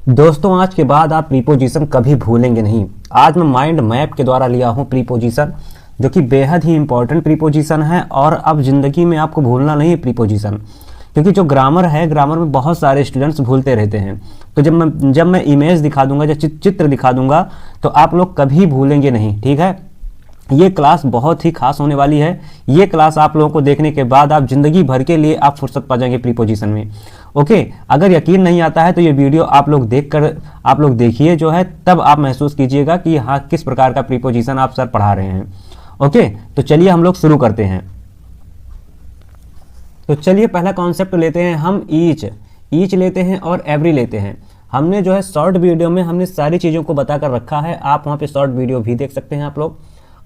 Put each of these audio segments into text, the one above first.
दोस्तों आज के बाद आप प्रीपोजिशन कभी भूलेंगे नहीं। आज मैं माइंड मैप के द्वारा लिया हूँ प्रीपोजिशन, जो कि बेहद ही इंपॉर्टेंट प्रीपोजिशन है और अब ज़िंदगी में आपको भूलना नहीं है प्रीपोजिशन, क्योंकि जो ग्रामर है, ग्रामर में बहुत सारे स्टूडेंट्स भूलते रहते हैं। तो जब मैं इमेज दिखा दूंगा, जब चित्र दिखा दूंगा, तो आप लोग कभी भूलेंगे नहीं। ठीक है, ये क्लास बहुत ही खास होने वाली है। ये क्लास आप लोगों को देखने के बाद आप जिंदगी भर के लिए आप फुर्सत पा जाएंगे प्रीपोजिशन में। ओके, अगर यकीन नहीं आता है तो ये वीडियो आप लोग देखिए जो है, तब आप महसूस कीजिएगा कि हाँ किस प्रकार का प्रीपोजिशन आप सर पढ़ा रहे हैं। ओके, तो चलिए हम लोग शुरू करते हैं। तो चलिए पहला कॉन्सेप्ट लेते हैं हम, ईच लेते हैं और एवरी लेते हैं। हमने जो है शॉर्ट वीडियो में हमने सारी चीज़ों को बता कर रखा है, आप वहाँ पे शॉर्ट वीडियो भी देख सकते हैं आप लोग।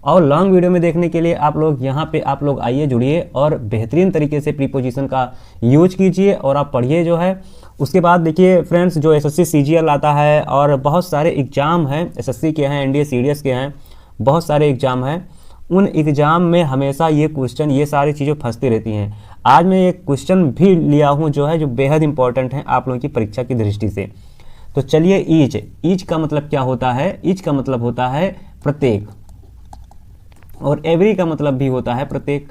और लॉन्ग वीडियो में देखने के लिए आप लोग यहाँ पे आप लोग आइए, जुड़िए और बेहतरीन तरीके से प्रीपोजिशन का यूज कीजिए और आप पढ़िए जो है। उसके बाद देखिए फ्रेंड्स, जो एसएससी सीजीएल आता है और बहुत सारे एग्ज़ाम हैं, एसएससी के हैं, एनडीए सीडीएस के हैं, बहुत सारे एग्ज़ाम हैं। उन एग्ज़ाम में हमेशा ये क्वेश्चन, ये सारी चीज़ें फंसती रहती हैं। आज मैं एक क्वेश्चन भी लिया हूँ जो है, जो बेहद इंपॉर्टेंट है आप लोगों की परीक्षा की दृष्टि से। तो चलिए, ईच का मतलब क्या होता है? ईच का मतलब होता है प्रत्येक, और एवरी का मतलब भी होता है प्रत्येक।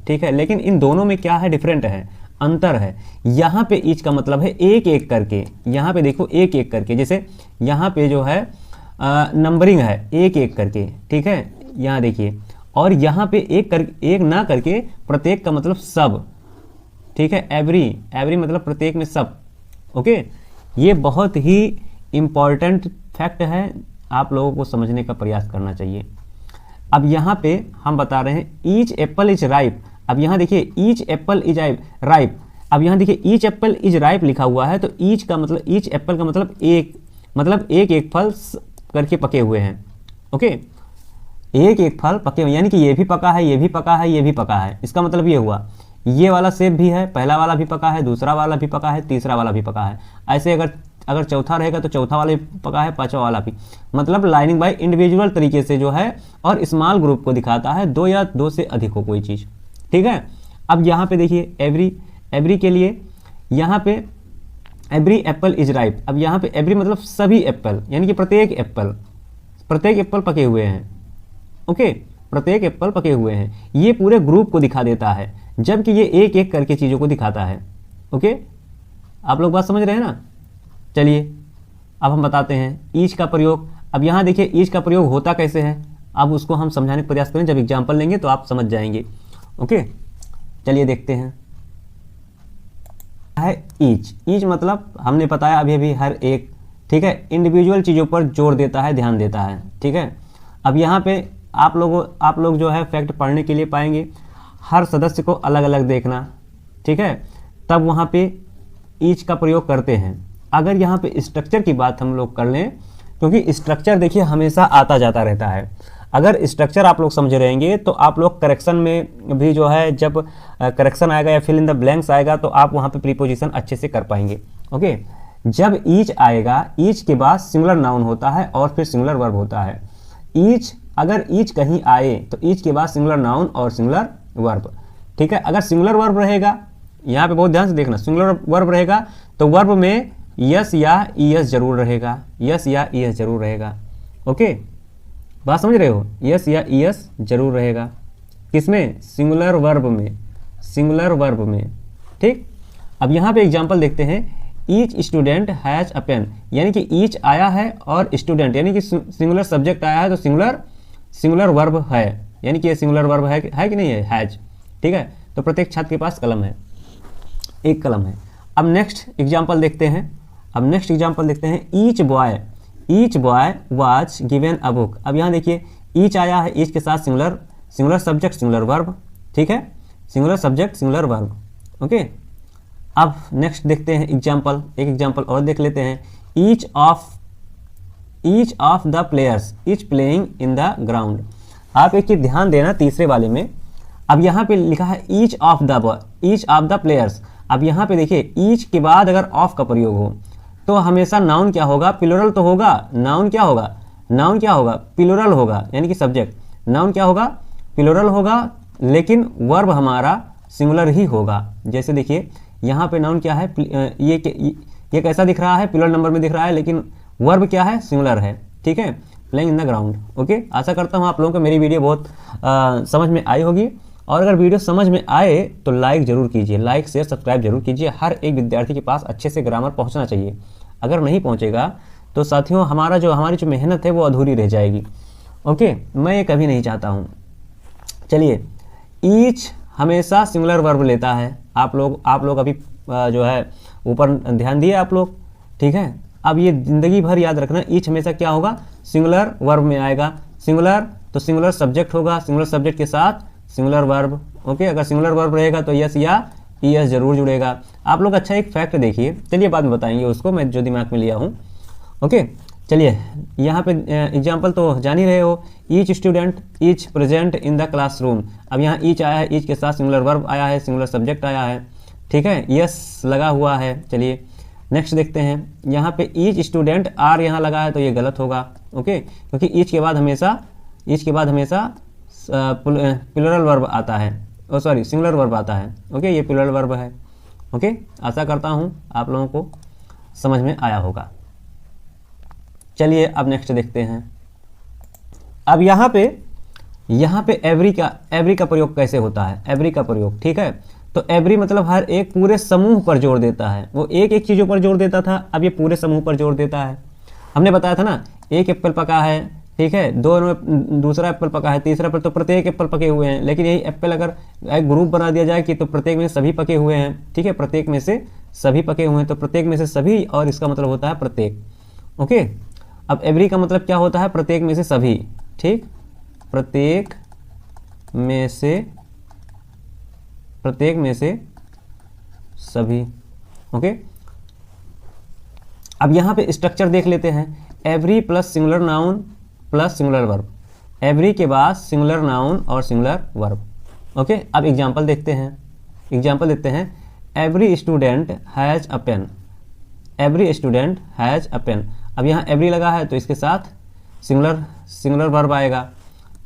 ठीक है, लेकिन इन दोनों में क्या है, डिफरेंट है, अंतर है। यहाँ पे ईच का मतलब है एक एक करके, यहाँ पे देखो एक एक करके, जैसे यहाँ पे जो है नंबरिंग है एक एक करके। ठीक है, यहाँ देखिए, और यहाँ पे एक ना करके प्रत्येक का मतलब सब। ठीक है, एवरी मतलब प्रत्येक में सब। ओके, ये बहुत ही इम्पॉर्टेंट फैक्ट है, आप लोगों को समझने का प्रयास करना चाहिए। अब यहाँ पे हम बता रहे हैं ईच एप्पल इज राइप। अब यहाँ देखिए ईच एप्पल इज राइप। अब यहाँ देखिए ईच एप्पल इज राइप लिखा हुआ है, तो ईच का मतलब, ईच एप्पल का मतलब एक फल करके पके हुए हैं। ओके, एक फल पके हुए, यानी कि ये भी पका है, ये भी पका है, ये भी पका है। इसका मतलब ये हुआ, ये वाला सेब भी है, पहला वाला भी पका है, दूसरा वाला भी पका है, तीसरा वाला भी पका है। ऐसे अगर चौथा रहेगा तो चौथा वाला भी पका है, पांचवा वाला भी। मतलब लाइनिंग बाय इंडिविजुअल तरीके से जो है, और स्मॉल ग्रुप को दिखाता है, दो या दो से अधिक हो कोई चीज़। ठीक है, अब यहाँ पे देखिए एवरी के लिए, यहाँ पे एवरी एप्पल इज राइप। अब यहाँ पे एवरी मतलब सभी एप्पल, यानी कि प्रत्येक एप्पल पके हुए हैं। ओके, प्रत्येक एप्पल पके हुए हैं, ये पूरे ग्रुप को दिखा देता है, जबकि ये एक एक करके चीज़ों को दिखाता है। ओके, आप लोग बात समझ रहे हैं ना? चलिए अब हम बताते हैं ईच का प्रयोग। अब यहाँ देखिए ईच का प्रयोग होता कैसे है, अब उसको हम समझाने का प्रयास करें, जब एग्जाम्पल लेंगे तो आप समझ जाएंगे। ओके, चलिए देखते हैं। है ईच मतलब हमने बताया अभी हर एक। ठीक है, इंडिविजुअल चीज़ों पर जोर देता है, ध्यान देता है। ठीक है, अब यहाँ पे आप लोग जो है फैक्ट पढ़ने के लिए पाएंगे, हर सदस्य को अलग अलग देखना। ठीक है, तब वहाँ पे ईच का प्रयोग करते हैं। अगर यहाँ पे स्ट्रक्चर की बात हम लोग कर लें, क्योंकि स्ट्रक्चर देखिए हमेशा आता जाता रहता है। अगर स्ट्रक्चर आप लोग समझ रहेंगे तो आप लोग करेक्शन में भी जो है, जब करेक्शन आएगा या फिल इन द ब्लैंक्स आएगा, तो आप वहाँ पे प्रीपोजिशन अच्छे से कर पाएंगे। ओके, जब ईच आएगा, ईच के बाद सिंगुलर नाउन होता है और फिर सिंगुलर वर्ब होता है। अगर ईच कहीं आए तो ईच के बाद सिंगुलर नाउन और सिंगुलर वर्ब। ठीक है, अगर सिंगुलर वर्ब रहेगा, यहाँ पे बहुत ध्यान से देखना, सिंगुलर वर्ब रहेगा तो वर्ब में यस या ईएस जरूर रहेगा, यस या ईएस जरूर रहेगा। ओके, बात समझ रहे हो? यस या ईएस जरूर रहेगा, किसमें? सिंगुलर वर्ब में। ठीक, अब यहाँ पे एग्जांपल देखते हैं। Each student has a pen, यानी कि ईच आया है और स्टूडेंट यानी कि सिंगुलर सब्जेक्ट आया है, तो सिंगुलर वर्ब है, यानी कि ये सिंगुलर वर्ब है कि नहीं है? हैज। ठीक है, तो प्रत्येक छात्र के पास कलम है, एक कलम है। अब नेक्स्ट एग्जांपल देखते हैं। Each boy was given a book. अब यहाँ देखिए ईच आया है, ईच के साथ सिंगुलर सब्जेक्ट सिंगुलर वर्ब। ठीक है, singular subject singular verb. Okay, अब नेक्स्ट देखते हैं एग्जांपल, एक एग्जांपल और देख लेते हैं। Each of the players is playing in the ground. आप एक चीज ध्यान देना तीसरे वाले में, अब यहाँ पे लिखा है ईच ऑफ द प्लेयर्स। अब यहाँ पे देखिए ईच के बाद अगर ऑफ का प्रयोग हो तो हमेशा नाउन क्या होगा? प्लूरल तो होगा। नाउन क्या होगा? प्लूरल होगा, यानी कि सब्जेक्ट। नाउन क्या होगा? प्लूरल होगा, लेकिन वर्ब हमारा सिंगुलर ही होगा। जैसे देखिए यहाँ पे नाउन क्या है? ये कैसा दिख रहा है, प्लूरल नंबर में दिख रहा है, लेकिन वर्ब क्या है, सिंगुलर है, ठीक है, playing in the ground. Okay, आशा करता हूँ आप लोगों को मेरी वीडियो बहुत समझ में आई होगी, और अगर वीडियो समझ में आए तो लाइक जरूर कीजिए, लाइक शेयर सब्सक्राइब जरूर कीजिए। हर एक विद्यार्थी के पास अच्छे से ग्रामर पहुंचना चाहिए, अगर नहीं पहुंचेगा तो साथियों हमारी जो मेहनत है वो अधूरी रह जाएगी। ओके, मैं ये कभी नहीं चाहता हूँ। चलिए, ईच हमेशा सिंगुलर वर्ब लेता है। आप लोग अभी जो है ऊपर ध्यान दिए आप लोग, ठीक है। अब ये जिंदगी भर याद रखना, ईच हमेशा क्या होगा, सिंगुलर वर्ब में आएगा। सिंगुलर तो सिंगुलर सब्जेक्ट होगा, सिंगुलर सब्जेक्ट के साथ सिंगुलर वर्ब। ओके, अगर सिंगुलर वर्ब रहेगा तो यस या ईएस जरूर जुड़ेगा। आप लोग अच्छा एक फैक्ट देखिए, चलिए बाद में बताएंगे उसको, मैं जो दिमाग में लिया हूँ। ओके, चलिए यहाँ पे एग्जाम्पल तो जान ही रहे हो, each student each present in the classroom. अब यहाँ ईच आया है, ईच के साथ सिंगुलर वर्ब आया है, सिंगुलर सब्जेक्ट आया है, ठीक है, यस लगा हुआ है। चलिए नेक्स्ट देखते हैं, यहाँ पे ईच स्टूडेंट आर यहाँ लगा है तो ये गलत होगा। ओके, क्योंकि ईच के बाद हमेशा प्लूरल वर्ब आता है, सॉरी सिंगुलर वर्ब आता है। ओके, ये प्लूरल वर्ब है। ओके, आशा करता हूँ आप लोगों को समझ में आया होगा। चलिए अब नेक्स्ट देखते हैं। अब यहाँ पे एवरी का प्रयोग कैसे होता है, एवरी का प्रयोग, ठीक है। तो एवरी मतलब हर एक पूरे समूह पर जोर देता है, वो एक एक चीज़ों पर जोर देता था, अब ये पूरे समूह पर जोर देता है। हमने बताया था ना, एक एप्पल पका है, ठीक है, दूसरा एप्पल पका है, तीसरा एप्पल, तो प्रत्येक एप्पल पके हुए हैं। लेकिन यही एप्पल अगर एक ग्रुप बना दिया जाए कि तो प्रत्येक में सभी पके हुए हैं, ठीक है, प्रत्येक में से सभी पके हुए हैं, तो प्रत्येक में से सभी, और इसका मतलब होता है प्रत्येक। ओके, अब एवरी का मतलब क्या होता है, प्रत्येक में से सभी, ठीक, प्रत्येक में से सभी। ओके, अब यहाँ पे स्ट्रक्चर देख लेते हैं, every plus singular noun plus singular verb, every के बाद सिंगुलर नाउन और सिंगुलर वर्ब। ओके, अब एग्जांपल देखते हैं, every student has a pen, every student has a pen. अब यहाँ एवरी लगा है तो इसके साथ सिंगुलर वर्ब आएगा।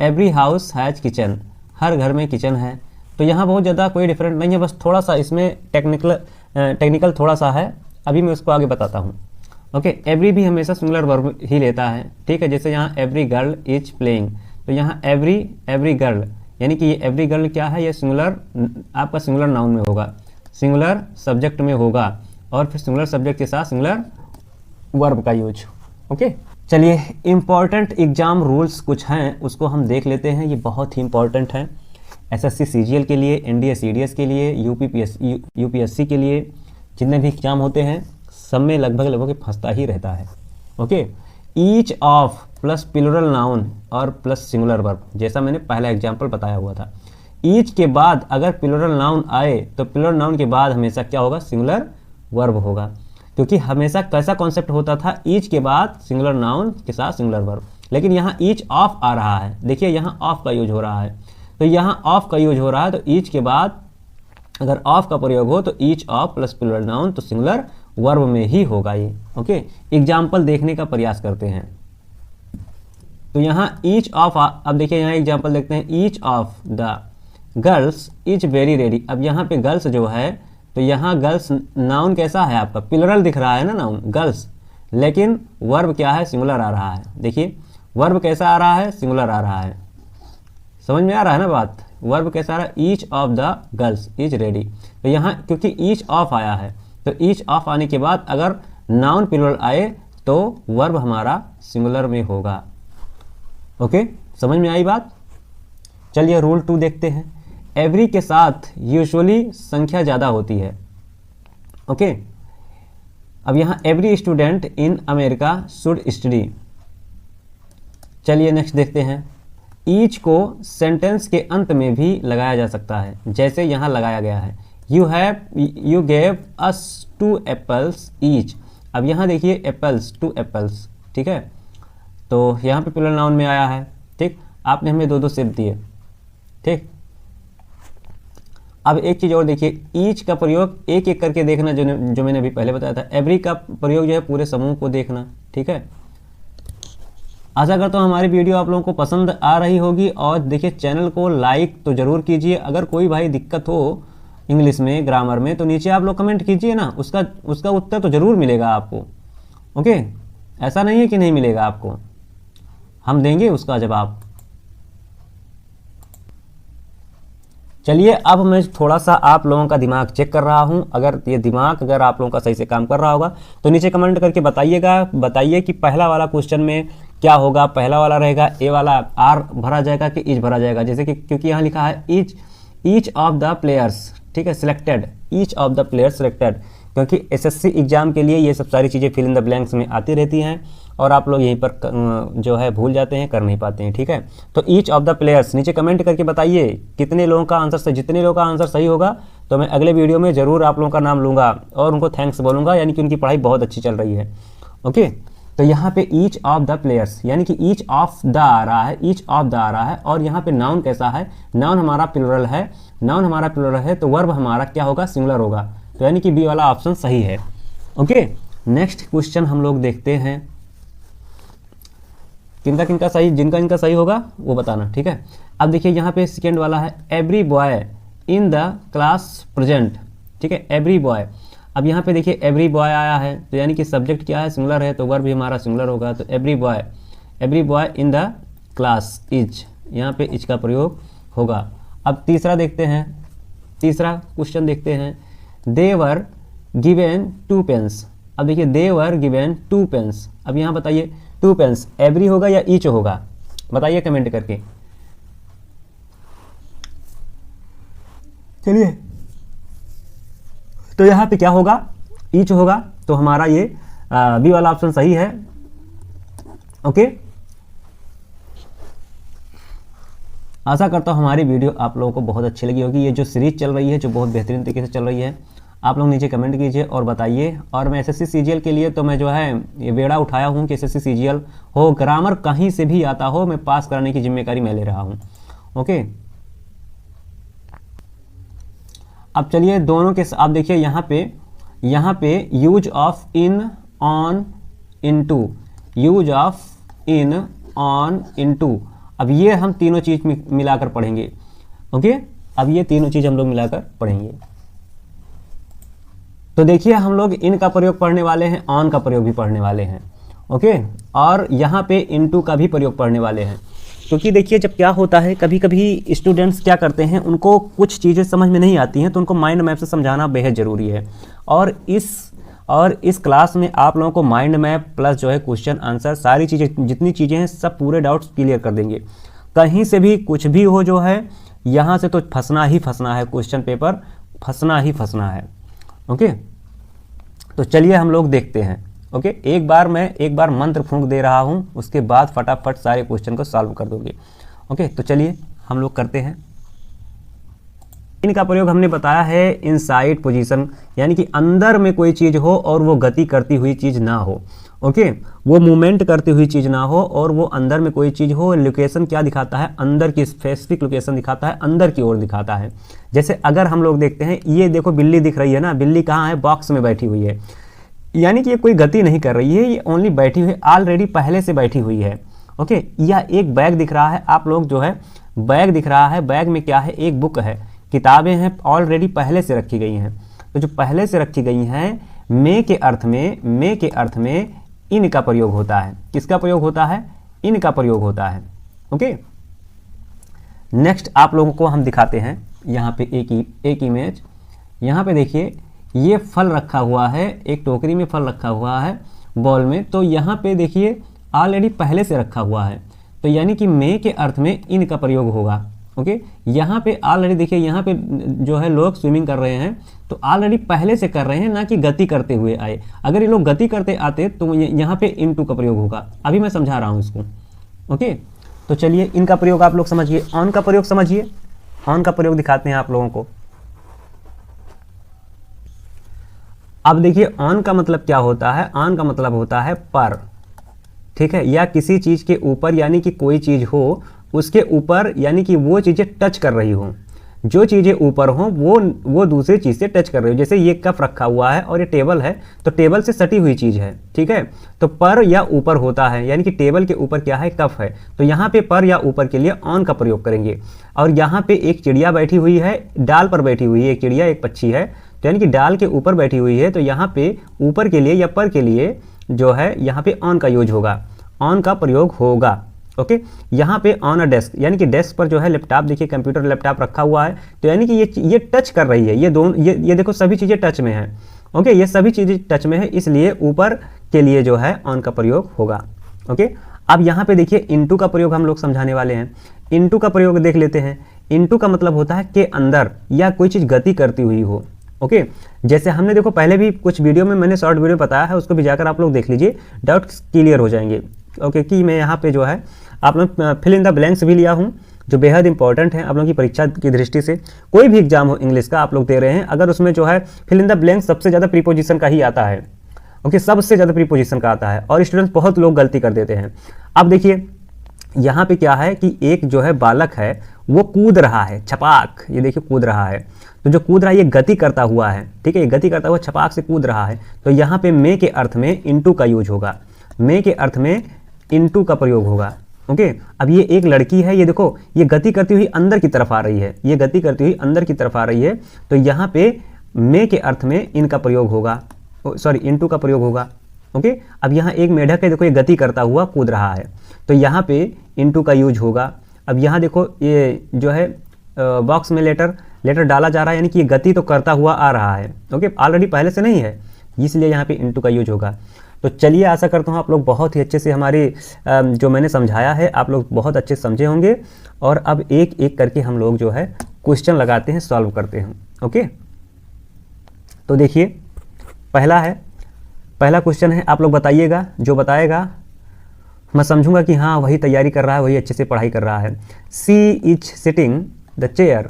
एवरी हाउस हैज़ किचन, हर घर में किचन है। तो यहाँ बहुत ज़्यादा कोई डिफरेंट नहीं है, बस थोड़ा सा इसमें टेक्निकल थोड़ा सा है, अभी मैं उसको आगे बताता हूँ। ओके, एवरी भी हमेशा सिंगुलर वर्ब ही लेता है, ठीक है। जैसे यहाँ एवरी गर्ल इज प्लेइंग, तो यहाँ एवरी गर्ल, यानी कि ये एवरी गर्ल क्या है, ये सिंगुलर, आपका सिंगुलर नाउन में होगा, सिंगुलर सब्जेक्ट में होगा, और फिर सिंगुलर सब्जेक्ट के साथ सिंगुलर वर्ब का यूज। ओके, चलिए इंपॉर्टेंट एग्जाम रूल्स कुछ हैं, उसको हम देख लेते हैं। ये बहुत ही इंपॉर्टेंट है एसएससी सीजीएल के लिए, एनडीए सीडीएस के लिए, यूपीएससी के लिए, जितने भी एग्जाम होते हैं सब में लगभग फंसता ही रहता है। Okay, each of plus plural noun और प्लस सिंगुलर वर्ब, जैसा मैंने पहला एग्जाम्पल बताया हुआ था। ईच के बाद अगर प्लूरल नाउन आए तो प्लूरल नाउन के बाद हमेशा क्या होगा, सिंगुलर वर्ब होगा, क्योंकि हमेशा कैसा कॉन्सेप्ट होता था, ईच के बाद सिंगुलर नाउन के साथ सिंगुलर वर्ब। लेकिन यहाँ ईच ऑफ आ रहा है, देखिए यहाँ ऑफ का यूज हो रहा है, तो यहाँ ऑफ का यूज हो रहा है, तो ईच के बाद अगर ऑफ का प्रयोग हो तो each of plus plural noun, तो सिंगुलर वर्ब में ही होगा ये। ओके, एग्जाम्पल देखने का प्रयास करते हैं। तो यहाँ ईच ऑफ, अब देखिए यहाँ एग्जाम्पल देखते हैं, each of the girls is very ready. अब यहाँ पे गर्ल्स जो है, तो यहाँ गर्ल्स नाउन कैसा है आपका, प्लूरल दिख रहा है ना नाउन गर्ल्स, लेकिन वर्ब क्या है, सिंगुलर आ रहा है। देखिए वर्ब कैसा आ रहा है, सिंगुलर आ रहा है, समझ में आ रहा है ना बात, वर्ब कैसा आ रहा है, each of the girls is ready. तो यहाँ क्योंकि ईच ऑफ आया है, तो ईच ऑफ आने के बाद अगर नाउन प्लूरल आए तो वर्ब हमारा सिंगुलर में होगा। ओके, समझ में आई बात। चलिए रूल 2 देखते हैं, एवरी के साथ यूजुअली संख्या ज़्यादा होती है। ओके, अब यहाँ every student in America should study. चलिए नेक्स्ट देखते हैं, ईच को सेंटेंस के अंत में भी लगाया जा सकता है, जैसे यहाँ लगाया गया है, you gave us 2 apples each. अब यहाँ देखिए एप्पल्स, 2 एप्पल्स, ठीक है, तो यहाँ पे प्लूरल नाउन में आया है, ठीक, आपने हमें 2-2 सेब दिए, ठीक। अब एक चीज़ और देखिए, ईच का प्रयोग एक एक करके देखना, जो मैंने अभी पहले बताया था। एवरी का प्रयोग जो है पूरे समूह को देखना, ठीक है। आशा करता हूँ हमारी वीडियो आप लोगों को पसंद आ रही होगी, और देखिए चैनल को लाइक तो ज़रूर कीजिए। अगर कोई भाई दिक्कत हो इंग्लिश में, ग्रामर में, तो नीचे आप लोग कमेंट कीजिए ना, उसका उत्तर तो ज़रूर मिलेगा आपको। ओके, ऐसा नहीं है कि नहीं मिलेगा आपको, हम देंगे उसका जवाब। चलिए अब मैं थोड़ा सा आप लोगों का दिमाग चेक कर रहा हूं, अगर ये दिमाग अगर आप लोगों का सही से काम कर रहा होगा तो नीचे कमेंट करके बताइएगा, बताइए कि पहला वाला क्वेश्चन में क्या होगा। पहला वाला रहेगा ए वाला आर भरा जाएगा कि ईच भरा जाएगा, जैसे कि क्योंकि यहाँ लिखा है ईच ऑफ द प्लेयर्स, ठीक है, selected, each of the players selected, क्योंकि एसएससी एग्जाम के लिए ये सब सारी चीज़ें फिल इन द ब्लैंक्स में आती रहती हैं और आप लोग यहीं पर जो है भूल जाते हैं, कर नहीं पाते हैं, ठीक है। तो ईच ऑफ द प्लेयर्स नीचे कमेंट करके बताइए कितने लोगों का आंसर सही, जितने लोगों का आंसर सही होगा तो मैं अगले वीडियो में ज़रूर आप लोगों का नाम लूँगा और उनको थैंक्स बोलूँगा, यानी कि उनकी पढ़ाई बहुत अच्छी चल रही है। ओके, तो यहाँ पे ईच ऑफ द प्लेयर्स यानी कि ईच ऑफ द आ रहा है, ईच ऑफ द आ रहा है, और यहाँ पे नाउन कैसा है, नाउन हमारा प्लूरल है, नाउन हमारा प्लूरल है तो वर्ब हमारा क्या होगा, सिंगुलर होगा, तो यानी कि बी वाला ऑप्शन सही है। ओके, नेक्स्ट क्वेश्चन हम लोग देखते हैं, किनका किनका सही, जिनका इनका सही होगा वो बताना, ठीक है। अब देखिए यहाँ पे सेकेंड वाला है every boy in the class present, ठीक है, एवरी बॉय। अब यहाँ पे देखिए एवरी बॉय आया है तो यानी कि सब्जेक्ट क्या है, सिंगुलर है, तो वर्ब भी हमारा सिंगुलर होगा, तो every boy in the class is, यहाँ पे इज का प्रयोग होगा। अब तीसरा देखते हैं, तीसरा क्वेश्चन देखते हैं, दे वर गिवेन 2 पेन्स। अब देखिए दे वर गिवेन 2 पेन्स, अब यहाँ बताइए 2 पेन्स एवरी होगा या ईच होगा, बताइए कमेंट करके। चलिए, तो यहाँ पे क्या होगा, ईच होगा, तो हमारा ये बी वाला ऑप्शन सही है। ओके, आशा करता हूँ हमारी वीडियो आप लोगों को बहुत अच्छी लगी होगी। ये जो सीरीज चल रही है, जो बहुत बेहतरीन तरीके से चल रही है, आप लोग नीचे कमेंट कीजिए और बताइए। और मैं एसएससी सीजीएल के लिए तो मैं जो है ये बेड़ा उठाया हूँ कि एसएससी सीजीएल हो, ग्रामर कहीं से भी आता हो, मैं पास कराने की जिम्मेदारी मैं ले रहा हूँ। ओके, अब चलिए दोनों के, आप देखिए यहाँ पे use of in, on, into, use of in, on, into, अब ये हम तीनों चीज मिलाकर पढ़ेंगे। ओके, अब ये तीनों चीज हम लोग मिलाकर पढ़ेंगे। तो देखिए हम लोग इन का प्रयोग पढ़ने वाले हैं, ऑन का प्रयोग भी पढ़ने वाले हैं। ओके, और यहाँ पे इनटू का भी प्रयोग पढ़ने वाले हैं, क्योंकि देखिए जब क्या होता है, कभी कभी स्टूडेंट्स क्या करते हैं, उनको कुछ चीज़ें समझ में नहीं आती हैं, तो उनको माइंड मैप से समझाना बेहद ज़रूरी है। और इस क्लास में आप लोगों को माइंड मैप प्लस जो है क्वेश्चन आंसर सारी चीज़ें, जितनी चीज़ें हैं सब पूरे डाउट्स क्लियर कर देंगे। कहीं से भी कुछ भी हो जो है, यहाँ से तो फंसना ही फंसना है, क्वेश्चन पेपर फंसना ही फंसना है। ओके, तो चलिए हम लोग देखते हैं। ओके, एक बार मंत्र फूंक दे रहा हूँ, उसके बाद फटाफट सारे क्वेश्चन को सॉल्व कर दोगे। ओके, तो चलिए हम लोग करते हैं। इनका प्रयोग हमने बताया है इनसाइड पोजीशन, यानी कि अंदर में कोई चीज़ हो और वो गति करती हुई चीज़ ना हो। ओके, वो मूवमेंट करती हुई चीज़ ना हो और वो अंदर में कोई चीज़ हो। लोकेशन क्या दिखाता है, अंदर की स्पेसिफिक लोकेशन दिखाता है, अंदर की ओर दिखाता है। जैसे अगर हम लोग देखते हैं, ये देखो बिल्ली दिख रही है ना, बिल्ली कहाँ है, बॉक्स में बैठी हुई है, यानी कि ये कोई गति नहीं कर रही है, ये ओनली बैठी हुई है, ऑलरेडी पहले से बैठी हुई है। ओके, यह एक बैग दिख रहा है, आप लोग जो है बैग दिख रहा है, बैग में क्या है, एक बुक है, किताबें हैं, ऑलरेडी पहले से रखी गई हैं। तो जो पहले से रखी गई हैं, मे के अर्थ में इन का प्रयोग होता है। किसका प्रयोग होता है, इन का प्रयोग होता है। ओके, नेक्स्ट आप लोगों को हम दिखाते हैं यहाँ पे एक इमेज। यहाँ पे देखिए ये फल रखा हुआ है, एक टोकरी में फल रखा हुआ है बॉल में, तो यहाँ पे देखिए ऑलरेडी पहले से रखा हुआ है, तो यानी कि मे के अर्थ में इन का प्रयोग होगा। ओके, यहाँ पे ऑलरेडी देखिए, यहाँ पे जो है लोग स्विमिंग कर रहे हैं, तो ऑलरेडी पहले से कर रहे हैं, ना कि गति करते हुए आए। अगर ये लोग गति करते आते तो यहाँ पे इनटू का प्रयोग होगा। अभी मैं समझा रहा हूँ इसको। ओके, तो चलिए इनका प्रयोग आप लोग समझिए, ऑन का प्रयोग समझिए, ऑन का प्रयोग दिखाते हैं आप लोगों को। अब देखिए ऑन का मतलब क्या होता है, ऑन का मतलब होता है पर, ठीक है, या किसी चीज के ऊपर, यानी कि कोई चीज हो उसके ऊपर, यानी कि वो चीजें टच कर रही हो। जो चीज़ें ऊपर हों वो दूसरी चीज़ से टच कर रही हो। जैसे ये कप रखा हुआ है और ये टेबल है, तो टेबल से सटी हुई चीज़ है, ठीक है। तो पर या ऊपर होता है, यानी कि टेबल के ऊपर क्या है, कप है, तो यहाँ पे पर या ऊपर के लिए ऑन का प्रयोग करेंगे। और यहाँ पे एक चिड़िया बैठी हुई है, डाल पर बैठी हुई है, एक चिड़िया एक पक्षी है, तो यानी कि डाल के ऊपर बैठी हुई है, तो यहाँ पे ऊपर के लिए या पर के लिए जो है यहाँ पे ऑन का यूज होगा, ऑन का प्रयोग होगा। ओके, यहाँ पे ऑन अ डेस्क, यानी कि डेस्क पर जो है लैपटॉप, देखिए कंप्यूटर लैपटॉप रखा हुआ है, तो यानी कि ये टच कर रही है, ये दोनों ये देखो सभी चीज़ें टच में है। ओके, ये सभी चीज़ें टच में है, इसलिए ऊपर के लिए जो है ऑन का प्रयोग होगा। ओके, अब यहाँ पे देखिए इनटू का प्रयोग हम लोग समझाने वाले हैं। इनटू का प्रयोग देख लेते हैं। इनटू का मतलब होता है के अंदर या कोई चीज़ गति करती हुई हो। ओके, जैसे हमने देखो पहले भी कुछ वीडियो में मैंने शॉर्ट वीडियो बताया है, उसको भी जाकर आप लोग देख लीजिए, डाउट्स क्लियर हो जाएंगे। ओके, कि मैं यहाँ पे जो है आप लोग फिल इन द ब्लैंक्स भी लिया हूँ, जो बेहद इंपॉर्टेंट है आप लोगों की परीक्षा की दृष्टि से। कोई भी एग्जाम हो इंग्लिश का आप लोग दे रहे हैं, अगर उसमें जो है फिल इन द ब्लैंक्स सबसे ज़्यादा प्रीपोजिशन का ही आता है। ओके, सबसे ज़्यादा प्रीपोजिशन का आता है, और स्टूडेंट्स बहुत लोग गलती कर देते हैं। अब देखिए यहाँ पे क्या है कि एक जो है बालक है वो कूद रहा है, छपाक, ये देखिए कूद रहा है, तो जो कूद रहा है ये गति करता हुआ है, ठीक है, ये गति करता हुआ छपाक से कूद रहा है, तो यहाँ पे मे के अर्थ में इनटू का यूज होगा, मे के अर्थ में इनटू का प्रयोग होगा। ओके, अब ये एक लड़की है, ये देखो ये गति करती हुई अंदर की तरफ आ रही है, ये गति करती हुई अंदर की तरफ आ रही है, तो यहाँ पे मे के अर्थ में इनका प्रयोग होगा, सॉरी इनटू का प्रयोग होगा। ओके, अब यहाँ एक मेढक है, देखो ये गति करता हुआ कूद रहा है, तो यहाँ पे इनटू का यूज होगा। अब यहाँ देखो ये जो है बॉक्स में लेटर डाला जा रहा है, यानी कि ये गति तो करता हुआ आ रहा है। ओके, ऑलरेडी पहले से नहीं है, इसलिए यहाँ पे इनटू का यूज होगा। तो चलिए, आशा करता हूँ आप लोग बहुत ही अच्छे से हमारी जो मैंने समझाया है आप लोग बहुत अच्छे समझे होंगे। और अब एक एक करके हम लोग जो है क्वेश्चन लगाते हैं, सॉल्व करते हैं। ओके, तो देखिए पहला क्वेश्चन है, आप लोग बताइएगा, जो बताएगा मैं समझूंगा कि हाँ वही तैयारी कर रहा है, वही अच्छे से पढ़ाई कर रहा है। सी इज सिटिंग द चेयर,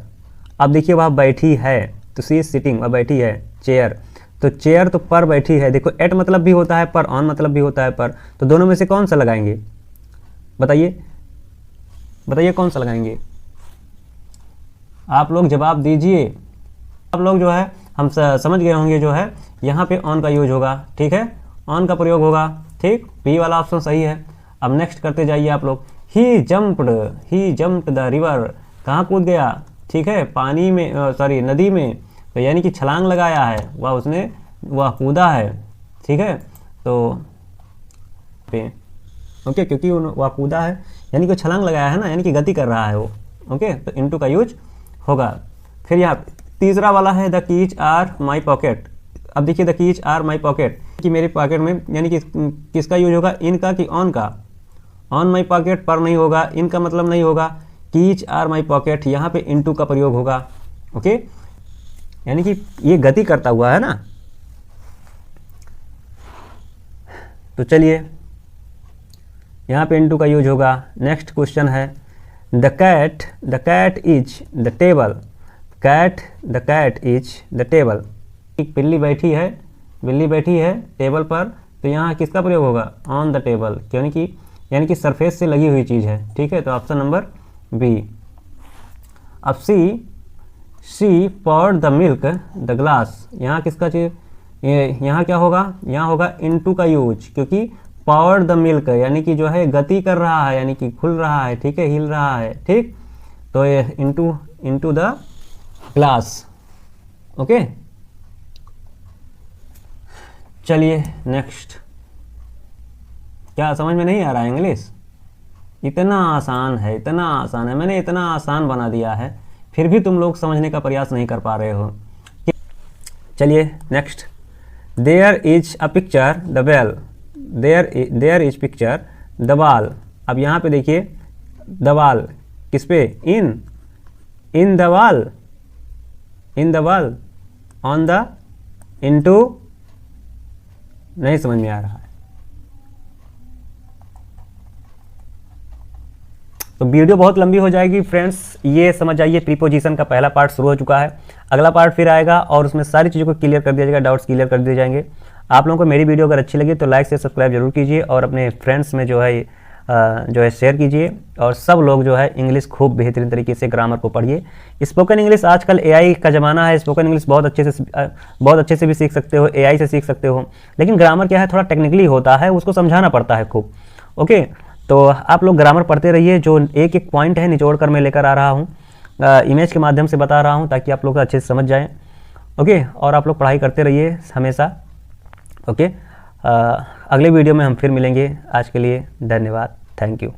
अब देखिए वह बैठी है, तो सी इज सिटिंग, वह बैठी है, चेयर, तो चेयर तो पर बैठी है, देखो एट मतलब भी होता है पर, ऑन मतलब भी होता है पर, तो दोनों में से कौन सा लगाएंगे, बताइए कौन सा लगाएंगे, आप लोग जवाब दीजिए। आप लोग जो है हम समझ गए होंगे, जो है यहाँ पे ऑन का यूज होगा, ठीक है, ऑन का प्रयोग होगा, ठीक, बी वाला ऑप्शन सही है। अब नेक्स्ट करते जाइए आप लोग। ही जम्प्ड द रिवर, कहाँ कूद गया, ठीक है, पानी में, सॉरी नदी में, तो यानी कि छलांग लगाया है, वह कूदा है, ठीक है, तो ओके, क्योंकि वह कूदा है यानी कि छलांग लगाया है ना, यानी कि गति कर रहा है वो। ओके, तो इनटू का यूज होगा। फिर यहाँ तीसरा वाला है the keys are my pocket, अब देखिए the keys are my pocket कि मेरे पॉकेट में, यानी कि किसका यूज होगा, इनका कि ऑन का, ऑन माई पॉकेट पर नहीं होगा, इनका मतलब नहीं होगा, कीज आर माई पॉकेट, यहाँ पे इनटू का प्रयोग होगा। ओके, यानी कि ये गति करता हुआ है ना। तो चलिए यहाँ पे इनटू का यूज होगा। नेक्स्ट क्वेश्चन है the cat is the table, the cat is the table, एक बिल्ली बैठी है टेबल पर, तो यहाँ किसका प्रयोग होगा, ऑन द टेबल, यानी कि सरफेस से लगी हुई चीज़ है, ठीक है, तो ऑप्शन नंबर बी। अब she poured the milk the glass, यहाँ किसका चीज, यहाँ क्या होगा, यहाँ होगा इनटू का यूज, क्योंकि पॉर्ड द मिल्क यानी कि जो है गति कर रहा है, यानी कि खुल रहा है, ठीक है, हिल रहा है, ठीक, तो ये इनटू द ग्लास। ओके, चलिए नेक्स्ट। क्या समझ में नहीं आ रहा है इंग्लिश, इतना आसान है, मैंने इतना आसान बना दिया है, फिर भी तुम लोग समझने का प्रयास नहीं कर पा रहे हो। चलिए next. There is a picture the bell, there is picture the ball, अब यहाँ पे देखिए द बॉल किस पे, in the ball, on the, into, नहीं समझ में आ रहा है। तो वीडियो बहुत लंबी हो जाएगी फ्रेंड्स, ये समझ आइए प्रीपोजिशन का पहला पार्ट शुरू हो चुका है, अगला पार्ट फिर आएगा और उसमें सारी चीज़ों को क्लियर कर दिया जाएगा, डाउट्स क्लियर कर दिए जाएंगे। आप लोगों को मेरी वीडियो अगर अच्छी लगी तो लाइक से सब्सक्राइब जरूर कीजिए और अपने फ्रेंड्स में जो है जो है शेयर कीजिए, और सब लोग जो है इंग्लिश खूब बेहतरीन तरीके से ग्रामर को पढ़िए। स्पोकन इंग्लिश आजकल एआई का ज़माना है, स्पोकन इंग्लिश बहुत अच्छे से भी सीख सकते हो, एआई से सीख सकते हो, लेकिन ग्रामर क्या है थोड़ा टेक्निकली होता है, उसको समझाना पड़ता है खूब। ओके, तो आप लोग ग्रामर पढ़ते रहिए, जो एक एक पॉइंट है निचोड़ कर मैं लेकर आ रहा हूँ, इमेज के माध्यम से बता रहा हूँ ताकि आप लोग अच्छे से समझ जाएँ। ओके, और आप लोग पढ़ाई करते रहिए हमेशा। ओके, अगले वीडियो में हम फिर मिलेंगे। आज के लिए धन्यवाद, थैंक यू।